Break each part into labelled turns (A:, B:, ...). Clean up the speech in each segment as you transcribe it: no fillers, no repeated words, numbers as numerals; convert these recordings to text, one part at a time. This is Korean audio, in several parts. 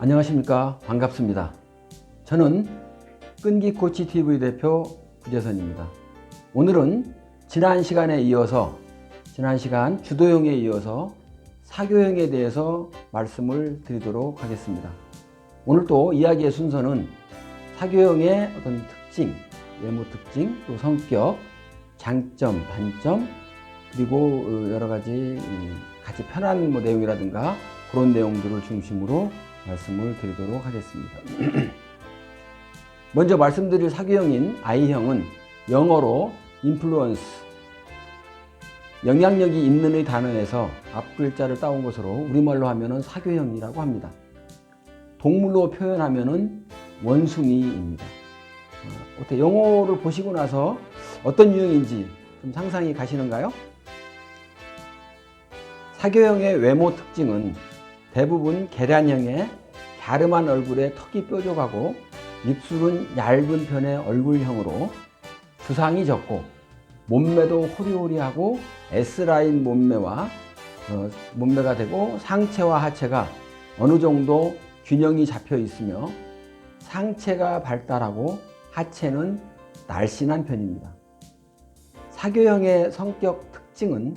A: 안녕하십니까. 반갑습니다. 저는 끈기코치TV 대표 구재선입니다. 오늘은 지난 시간 주도형에 이어서 사교형에 대해서 말씀을 드리도록 하겠습니다. 오늘 또 이야기의 순서는 사교형의 어떤 특징, 외모 특징, 또 성격, 장점, 단점, 그리고 여러 가지 같이 편한 내용이라든가 그런 내용들을 중심으로 말씀을 드리도록 하겠습니다. 먼저 말씀드릴 사교형인 I형은 영어로 influence, 영향력이 있는의 단어에서 앞 글자를 따온 것으로 우리말로 하면은 사교형이라고 합니다. 동물로 표현하면은 원숭이입니다. 어때 영어를 보시고 나서 어떤 유형인지 좀 상상이 가시는가요? 사교형의 외모 특징은 대부분 계란형의 갸름한 얼굴에 턱이 뾰족하고 입술은 얇은 편의 얼굴형으로 두상이 적고 몸매도 호리호리하고 S라인 몸매가 되고 상체와 하체가 어느 정도 균형이 잡혀 있으며 상체가 발달하고 하체는 날씬한 편입니다. 사교형의 성격 특징은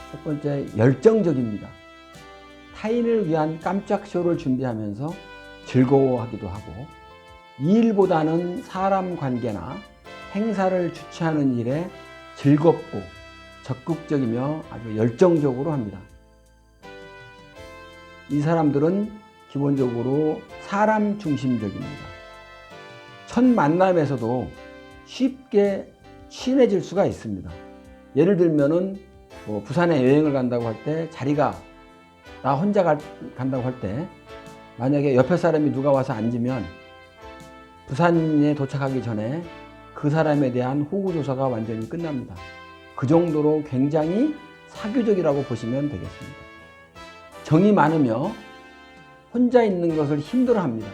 A: 첫 번째, 열정적입니다. 타인을 위한 깜짝 쇼를 준비하면서 즐거워하기도 하고 일보다는 사람 관계나 행사를 주최하는 일에 즐겁고 적극적이며 아주 열정적으로 합니다. 이 사람들은 기본적으로 사람 중심적입니다. 첫 만남에서도 쉽게 친해질 수가 있습니다. 예를 들면은 부산에 여행을 간다고 할 때 자리가 나 혼자 간다고 할 때 만약에 옆에 사람이 누가 와서 앉으면 부산에 도착하기 전에 그 사람에 대한 호구조사가 완전히 끝납니다. 그 정도로 굉장히 사교적이라고 보시면 되겠습니다. 정이 많으며 혼자 있는 것을 힘들어합니다.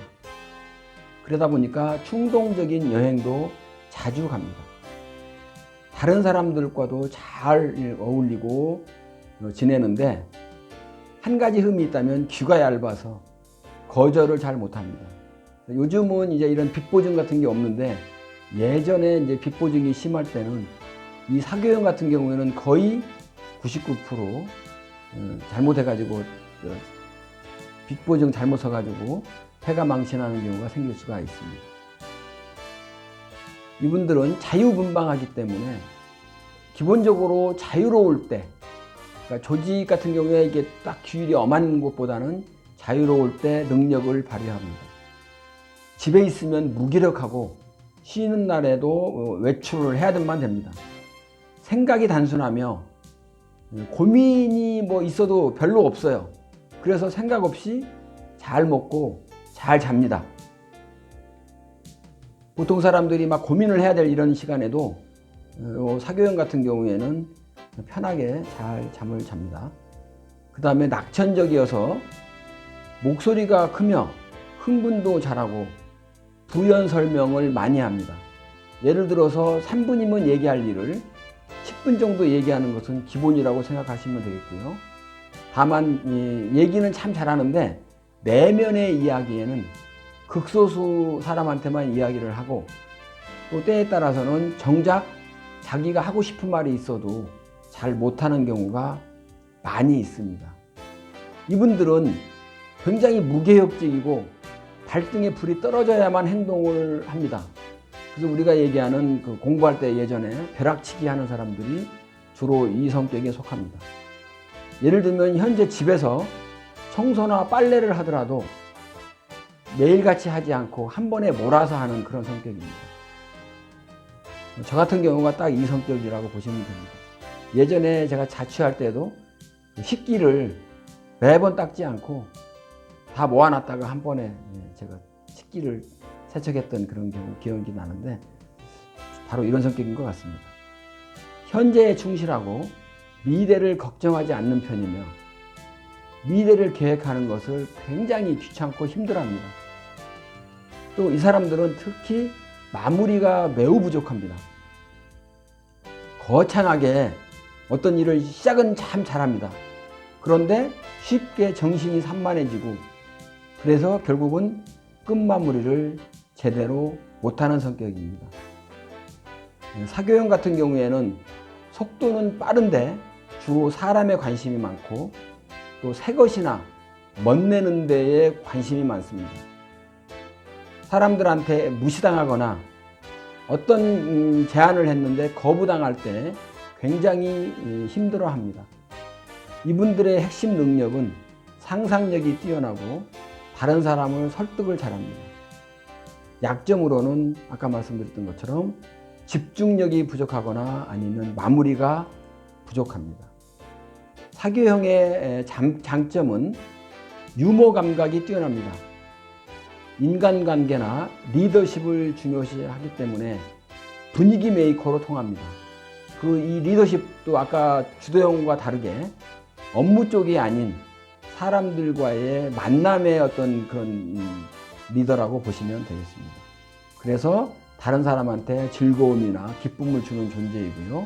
A: 그러다 보니까 충동적인 여행도 자주 갑니다. 다른 사람들과도 잘 어울리고 지내는데 한 가지 흠이 있다면 귀가 얇아서 거절을 잘 못합니다. 요즘은 이제 이런 빅보증 같은 게 없는데 예전에 이제 빅보증이 심할 때는 이 사교형 같은 경우에는 거의 99% 잘못해가지고 빅보증 잘못 써가지고 회가 망신하는 경우가 생길 수가 있습니다. 이분들은 자유분방하기 때문에 기본적으로 자유로울 때, 그러니까 조직 같은 경우에 이게 딱 규율이 엄한 것보다는 자유로울 때 능력을 발휘합니다. 집에 있으면 무기력하고 쉬는 날에도 외출을 해야만 됩니다. 생각이 단순하며 고민이 있어도 별로 없어요. 그래서 생각 없이 잘 먹고 잘 잡니다. 보통 사람들이 막 고민을 해야 될 이런 시간에도 사교형 같은 경우에는 편하게 잘 잠을 잡니다. 그 다음에 낙천적이어서 목소리가 크며 흥분도 잘하고 부연 설명을 많이 합니다. 예를 들어서 3분이면 얘기할 일을 10분 정도 얘기하는 것은 기본이라고 생각하시면 되겠고요. 다만 얘기는 참 잘하는데 내면의 이야기에는 극소수 사람한테만 이야기를 하고 또 때에 따라서는 정작 자기가 하고 싶은 말이 있어도 잘 못하는 경우가 많이 있습니다. 이분들은 굉장히 무계획적이고 발등에 불이 떨어져야만 행동을 합니다. 그래서 우리가 얘기하는 공부할 때 예전에 벼락치기 하는 사람들이 주로 이 성격에 속합니다. 예를 들면 현재 집에서 청소나 빨래를 하더라도 매일같이 하지 않고 한 번에 몰아서 하는 그런 성격입니다. 저 같은 경우가 딱 이 성격이라고 보시면 됩니다. 예전에 제가 자취할 때도 식기를 매번 닦지 않고 다 모아놨다가 한 번에 제가 식기를 세척했던 그런 기억이 나는데 바로 이런 성격인 것 같습니다. 현재에 충실하고 미래를 걱정하지 않는 편이며 미래를 계획하는 것을 굉장히 귀찮고 힘들어합니다. 또 이 사람들은 특히 마무리가 매우 부족합니다. 거창하게 어떤 일을 시작은 참 잘합니다. 그런데 쉽게 정신이 산만해지고 그래서 결국은 끝마무리를 제대로 못하는 성격입니다. 사교형 같은 경우에는 속도는 빠른데 주로 사람에 관심이 많고 또 새 것이나 멋내는 데에 관심이 많습니다. 사람들한테 무시당하거나 어떤 제안을 했는데 거부당할 때 굉장히 힘들어합니다. 이분들의 핵심 능력은 상상력이 뛰어나고 다른 사람을 설득을 잘합니다. 약점으로는 아까 말씀드렸던 것처럼 집중력이 부족하거나 아니면 마무리가 부족합니다. 사교형의 장점은 유머 감각이 뛰어납니다. 인간관계나 리더십을 중요시하기 때문에 분위기 메이커로 통합니다. 이 리더십도 아까 주도형과 다르게 업무 쪽이 아닌 사람들과의 만남의 어떤 그런 리더라고 보시면 되겠습니다. 그래서 다른 사람한테 즐거움이나 기쁨을 주는 존재이고요.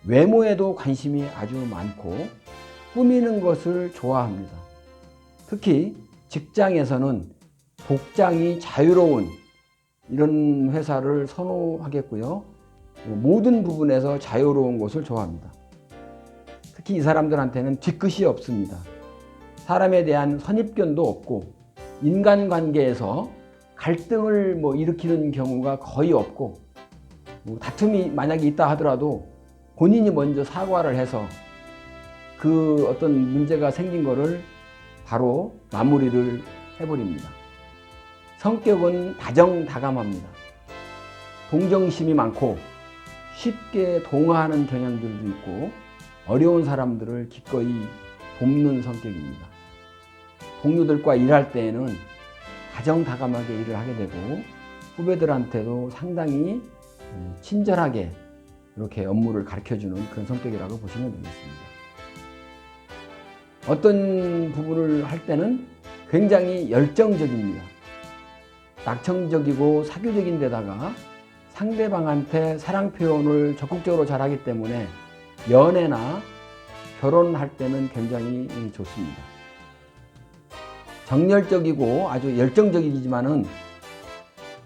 A: 외모에도 관심이 아주 많고 꾸미는 것을 좋아합니다. 특히 직장에서는 복장이 자유로운 이런 회사를 선호하겠고요. 모든 부분에서 자유로운 것을 좋아합니다. 특히 이 사람들한테는 뒤끝이 없습니다. 사람에 대한 선입견도 없고 인간관계에서 갈등을 일으키는 경우가 거의 없고 다툼이 만약에 있다 하더라도 본인이 먼저 사과를 해서 그 어떤 문제가 생긴 거를 바로 마무리를 해버립니다. 성격은 다정다감합니다. 동정심이 많고 쉽게 동화하는 경향들도 있고 어려운 사람들을 기꺼이 돕는 성격입니다. 동료들과 일할 때에는 다정다감하게 일을 하게 되고 후배들한테도 상당히 친절하게 이렇게 업무를 가르쳐주는 그런 성격이라고 보시면 되겠습니다. 어떤 부분을 할 때는 굉장히 열정적입니다. 낙천적이고 사교적인 데다가 상대방한테 사랑 표현을 적극적으로 잘하기 때문에 연애나 결혼할 때는 굉장히 좋습니다. 정열적이고 아주 열정적이지만은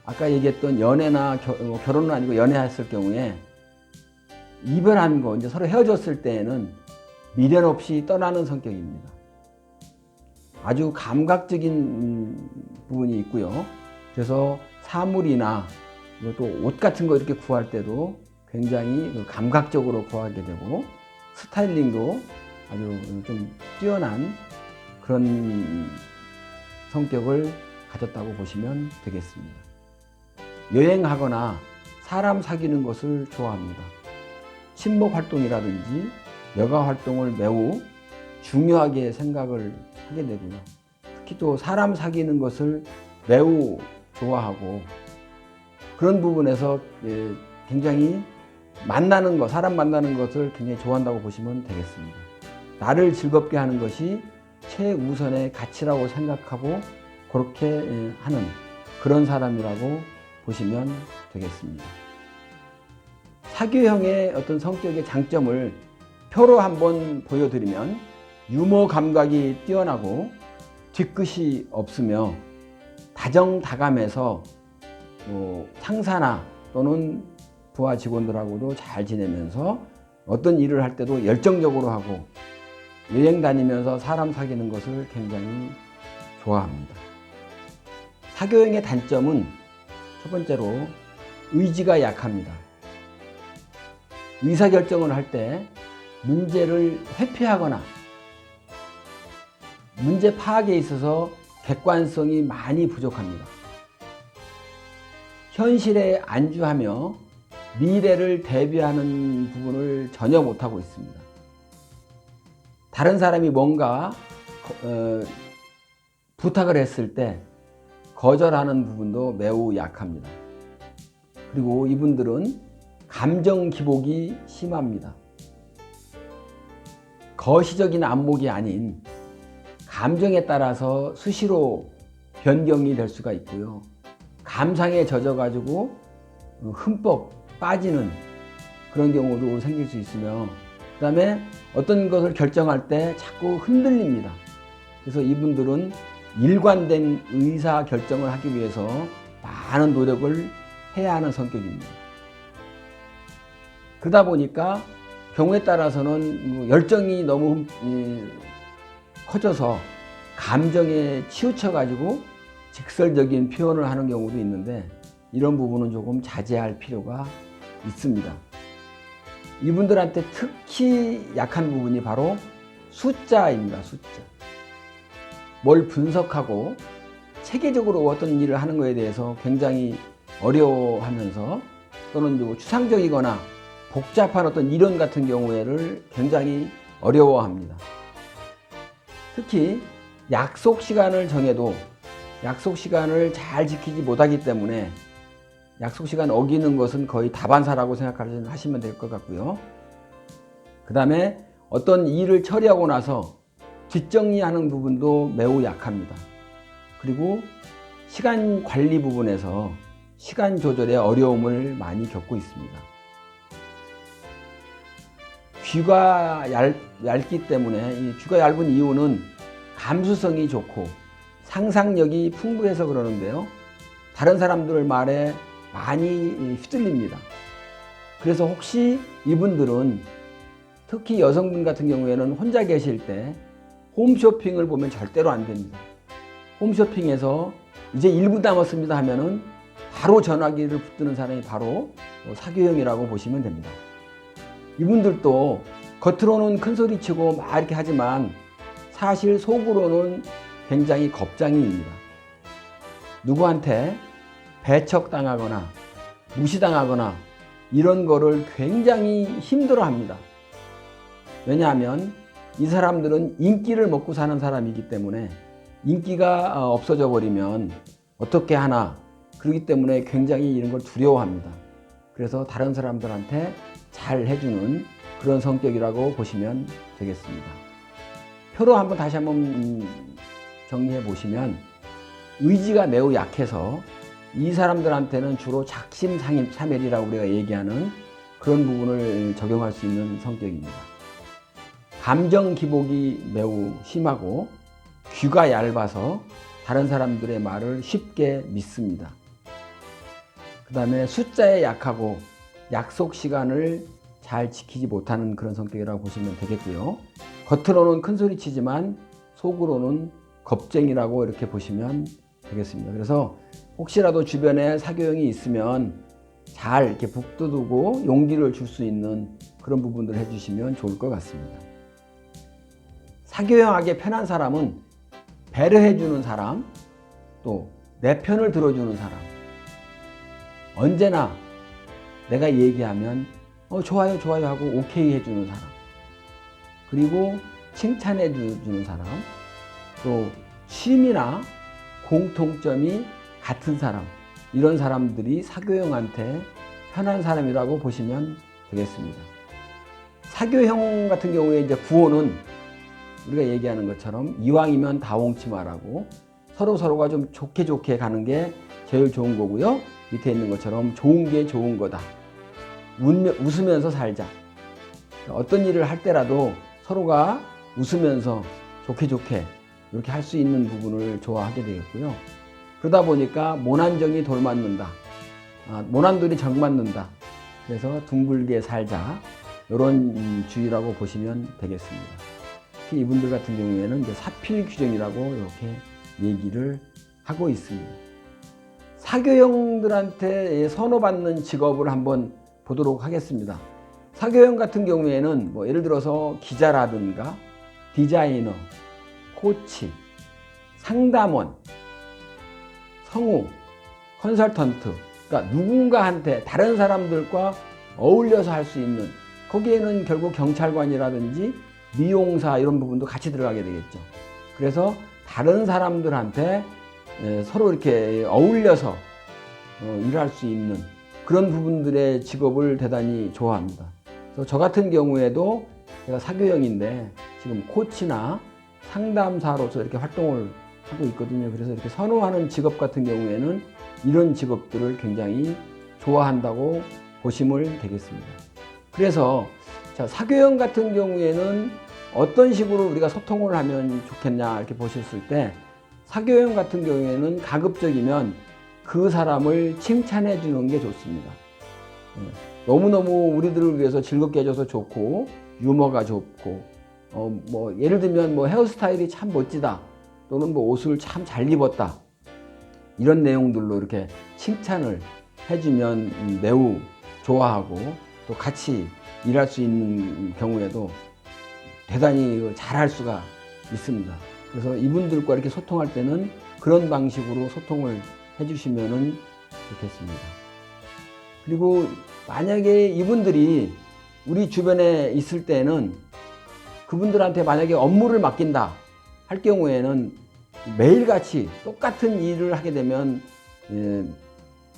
A: 아까 얘기했던 연애나 결혼은 아니고 연애했을 경우에 이별한 거, 이제 서로 헤어졌을 때에는 미련 없이 떠나는 성격입니다. 아주 감각적인 부분이 있고요. 그래서 사물이나 또 옷 같은 거 이렇게 구할 때도 굉장히 감각적으로 구하게 되고 스타일링도 아주 좀 뛰어난 그런 성격을 가졌다고 보시면 되겠습니다. 여행하거나 사람 사귀는 것을 좋아합니다. 친목 활동이라든지 여가 활동을 매우 중요하게 생각을 하게 되고요. 특히 또 사람 사귀는 것을 매우 좋아하고 그런 부분에서 굉장히 사람 만나는 것을 굉장히 좋아한다고 보시면 되겠습니다. 나를 즐겁게 하는 것이 최우선의 가치라고 생각하고 그렇게 하는 그런 사람이라고 보시면 되겠습니다. 사교형의 어떤 성격의 장점을 표로 한번 보여드리면 유머 감각이 뛰어나고 뒤끝이 없으며 다정다감해서 상사나 또는 부하 직원들하고도 잘 지내면서 어떤 일을 할 때도 열정적으로 하고 여행 다니면서 사람 사귀는 것을 굉장히 좋아합니다. 사교형의 단점은 첫 번째로 의지가 약합니다. 의사결정을 할 때 문제를 회피하거나 문제 파악에 있어서 객관성이 많이 부족합니다. 현실에 안주하며 미래를 대비하는 부분을 전혀 못하고 있습니다. 다른 사람이 뭔가 부탁을 했을 때 거절하는 부분도 매우 약합니다. 그리고 이분들은 감정 기복이 심합니다. 거시적인 안목이 아닌 감정에 따라서 수시로 변경이 될 수가 있고요. 감상에 젖어가지고 흠뻑 빠지는 그런 경우도 생길 수 있으며 그 다음에 어떤 것을 결정할 때 자꾸 흔들립니다. 그래서 이분들은 일관된 의사 결정을 하기 위해서 많은 노력을 해야 하는 성격입니다. 그러다 보니까 경우에 따라서는 열정이 너무 커져서 감정에 치우쳐 가지고 직설적인 표현을 하는 경우도 있는데, 이런 부분은 조금 자제할 필요가 있습니다. 이분들한테 특히 약한 부분이 바로 숫자입니다. 숫자. 뭘 분석하고 체계적으로 어떤 일을 하는 것에 대해서 굉장히 어려워하면서, 또는 추상적이거나 복잡한 어떤 이론 같은 경우에를 굉장히 어려워합니다. 특히 약속 시간을 정해도 약속 시간을 잘 지키지 못하기 때문에 약속 시간 어기는 것은 거의 다반사라고 생각하시면 될 것 같고요. 그 다음에 어떤 일을 처리하고 나서 뒷정리하는 부분도 매우 약합니다. 그리고 시간 관리 부분에서 시간 조절에 어려움을 많이 겪고 있습니다. 귀가 얇기 때문에, 이 귀가 얇은 이유는 감수성이 좋고 상상력이 풍부해서 그러는데요. 다른 사람들 말에 많이 휘둘립니다. 그래서 혹시 이분들은, 특히 여성분 같은 경우에는 혼자 계실 때 홈쇼핑을 보면 절대로 안 됩니다. 홈쇼핑에서 이제 1분 남았습니다 하면은 바로 전화기를 붙드는 사람이 바로 사교형이라고 보시면 됩니다. 이분들도 겉으로는 큰 소리치고 막 이렇게 하지만 사실 속으로는 굉장히 겁쟁이입니다. 누구한테 배척당하거나 무시당하거나 이런 거를 굉장히 힘들어합니다. 왜냐하면 이 사람들은 인기를 먹고 사는 사람이기 때문에, 인기가 없어져 버리면 어떻게 하나, 그렇기 때문에 굉장히 이런 걸 두려워합니다. 그래서 다른 사람들한테 잘 해주는 그런 성격이라고 보시면 되겠습니다. 표로 다시 한번 정리해 보시면, 의지가 매우 약해서 이 사람들한테는 주로 작심삼일이라고 우리가 얘기하는 그런 부분을 적용할 수 있는 성격입니다. 감정 기복이 매우 심하고 귀가 얇아서 다른 사람들의 말을 쉽게 믿습니다. 그 다음에 숫자에 약하고 약속 시간을 잘 지키지 못하는 그런 성격이라고 보시면 되겠고요. 겉으로는 큰 소리 치지만 속으로는 겁쟁이라고 이렇게 보시면 되겠습니다. 그래서 혹시라도 주변에 사교형이 있으면 잘 이렇게 북돋우고 용기를 줄 수 있는 그런 부분들을 해주시면 좋을 것 같습니다. 사교형하게 편한 사람은 배려해주는 사람, 또 내 편을 들어주는 사람, 언제나 내가 얘기하면 좋아요 좋아요 하고 오케이 해주는 사람, 그리고 칭찬해 주는 사람, 또 취미나 공통점이 같은 사람, 이런 사람들이 사교형한테 편한 사람이라고 보시면 되겠습니다. 사교형 같은 경우에 이제 구호는 우리가 얘기하는 것처럼 이왕이면 다홍치 말하고 서로가 좀 좋게 가는 게 제일 좋은 거고요. 밑에 있는 것처럼 좋은 게 좋은 거다. 웃으면서 살자. 어떤 일을 할 때라도 서로가 웃으면서 좋게 이렇게 할 수 있는 부분을 좋아하게 되겠고요. 그러다 보니까 모난정이 돌맞는다. 모난돌이 정맞는다. 그래서 둥글게 살자. 이런 주의라고 보시면 되겠습니다. 특히 이분들 같은 경우에는 이제 사필 규정이라고 이렇게 얘기를 하고 있습니다. 사교형들한테 선호받는 직업을 한번 보도록 하겠습니다. 사교형 같은 경우에는 예를 들어서 기자라든가 디자이너, 코치, 상담원, 성우, 컨설턴트, 그러니까 누군가한테 다른 사람들과 어울려서 할 수 있는, 거기에는 결국 경찰관이라든지 미용사 이런 부분도 같이 들어가게 되겠죠. 그래서 다른 사람들한테 서로 이렇게 어울려서 일할 수 있는 그런 부분들의 직업을 대단히 좋아합니다. 그래서 저 같은 경우에도 제가 사교형인데 지금 코치나 상담사로서 이렇게 활동을 하고 있거든요. 그래서 이렇게 선호하는 직업 같은 경우에는 이런 직업들을 굉장히 좋아한다고 보시면 되겠습니다. 그래서 사교형 같은 경우에는 어떤 식으로 우리가 소통을 하면 좋겠냐 이렇게 보셨을 때, 사교형 같은 경우에는 가급적이면 그 사람을 칭찬해 주는 게 좋습니다. 너무너무 우리들을 위해서 즐겁게 해줘서 좋고 유머가 좋고 뭐 예를 들면 뭐 헤어스타일이 참 멋지다 또는 뭐 옷을 참 잘 입었다 이런 내용들로 이렇게 칭찬을 해주면 매우 좋아하고 또 같이 일할 수 있는 경우에도 대단히 잘할 수가 있습니다. 그래서 이분들과 이렇게 소통할 때는 그런 방식으로 소통을 해주시면 좋겠습니다. 그리고 만약에 이분들이 우리 주변에 있을 때는 그분들한테 만약에 업무를 맡긴다 할 경우에는 매일같이 똑같은 일을 하게 되면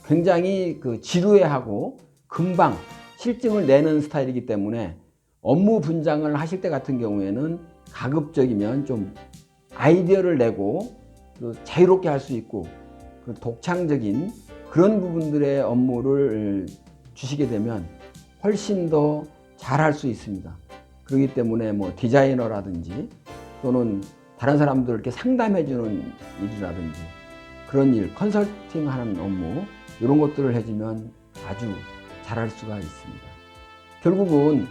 A: 굉장히 지루해하고 금방 실증을 내는 스타일이기 때문에 업무 분장을 하실 때 같은 경우에는 가급적이면 좀 아이디어를 내고 자유롭게 할 수 있고 독창적인 그런 부분들의 업무를 주시게 되면 훨씬 더 잘할 수 있습니다. 그렇기 때문에 뭐 디자이너라든지 또는 다른 사람들께 상담해 주는 일이라든지 그런 일, 컨설팅 하는 업무 이런 것들을 해주면 아주 잘할 수가 있습니다. 결국은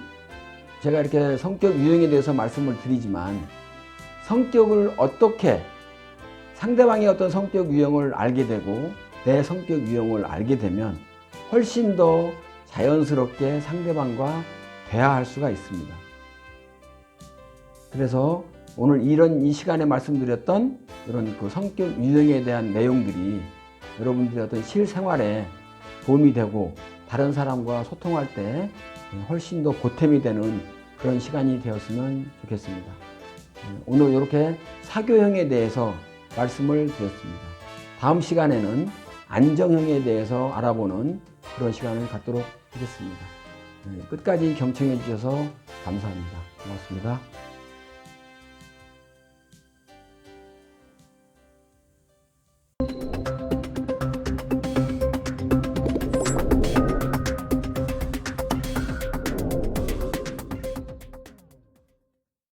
A: 제가 이렇게 성격 유형에 대해서 말씀을 드리지만 성격을 어떻게 상대방의 어떤 성격 유형을 알게 되고 내 성격 유형을 알게 되면 훨씬 더 자연스럽게 상대방과 대화할 수가 있습니다. 그래서 오늘 이 시간에 말씀드렸던 이런 성격 유형에 대한 내용들이 여러분들의 어떤 실생활에 도움이 되고 다른 사람과 소통할 때 훨씬 더 보탬이 되는 그런 시간이 되었으면 좋겠습니다. 오늘 이렇게 사교형에 대해서 말씀을 드렸습니다. 다음 시간에는 안정형에 대해서 알아보는 그런 시간을 갖도록 하겠습니다. 끝까지 경청해 주셔서 감사합니다. 고맙습니다.